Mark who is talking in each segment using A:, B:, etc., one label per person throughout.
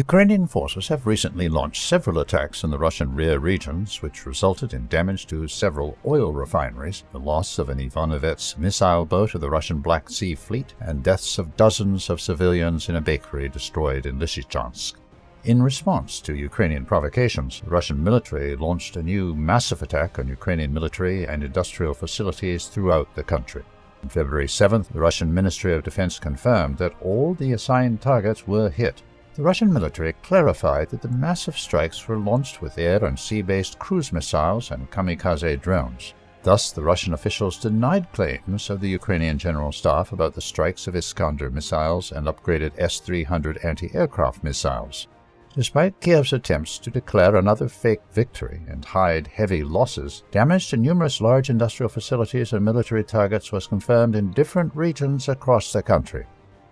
A: Ukrainian forces have recently launched several attacks in the Russian rear regions, which resulted in damage to several oil refineries, the loss of an Ivanovets missile boat of the Russian Black Sea Fleet, and deaths of dozens of civilians in a bakery destroyed in Lysychansk. In response to Ukrainian provocations, the Russian military launched a new massive attack on Ukrainian military and industrial facilities throughout the country. On February 7th, the Russian Ministry of Defense confirmed that all the assigned targets were hit. The Russian military clarified that the massive strikes were launched with air and sea-based cruise missiles and kamikaze drones. Thus, the Russian officials denied claims of the Ukrainian General Staff about the strikes of Iskander missiles and upgraded S-300 anti-aircraft missiles. Despite Kiev's attempts to declare another fake victory and hide heavy losses, damage to numerous large industrial facilities and military targets was confirmed in different regions across the country.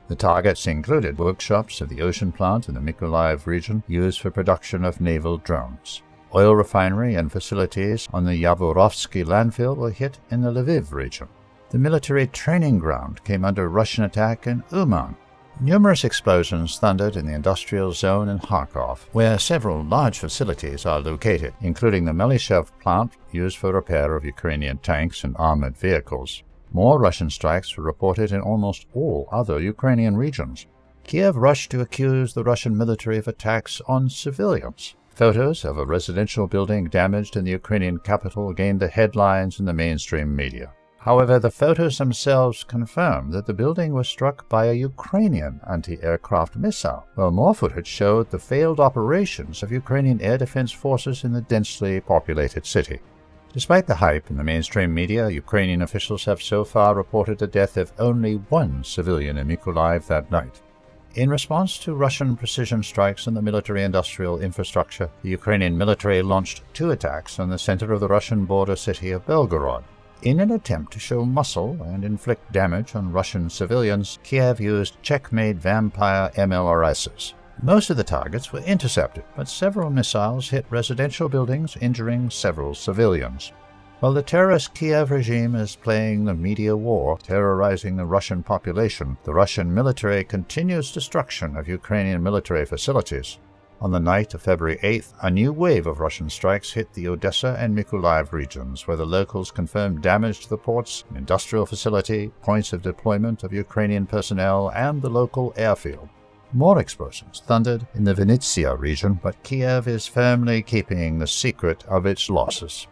A: The targets included workshops of the ocean plant in the Mykolaiv region used for production of naval drones. Oil refinery and facilities on the Yavorovsky landfill were hit in the Lviv region. The military training ground came under Russian attack in Uman. Numerous explosions thundered in the industrial zone in Kharkov, where several large facilities are located, including the Melyshev plant used for repair of Ukrainian tanks and armored vehicles. More Russian strikes were reported in almost all other Ukrainian regions. Kiev rushed to accuse the Russian military of attacks on civilians. Photos of a residential building damaged in the Ukrainian capital gained the headlines in the mainstream media. However, the photos themselves confirmed that the building was struck by a Ukrainian anti-aircraft missile, while more footage showed the failed operations of Ukrainian air defense forces in the densely populated city. Despite the hype in the mainstream media, Ukrainian officials have so far reported the death of only one civilian in Mykolaiv that night. In response to Russian precision strikes on the military-industrial infrastructure, the Ukrainian military launched 2 attacks on the center of the Russian border city of Belgorod. In an attempt to show muscle and inflict damage on Russian civilians, Kiev used Czech-made Vampire MLRSs. Most of the targets were intercepted, but several missiles hit residential buildings, injuring several civilians. While the terrorist Kiev regime is playing the media war, terrorizing the Russian population, the Russian military continues destruction of Ukrainian military facilities. On the night of February 8th, a new wave of Russian strikes hit the Odessa and Mykolaiv regions, where the locals confirmed damage to the ports, an industrial facility, points of deployment of Ukrainian personnel, and the local airfield. More explosions thundered in the Vinnytsia region, but Kiev is firmly keeping the secret of its losses.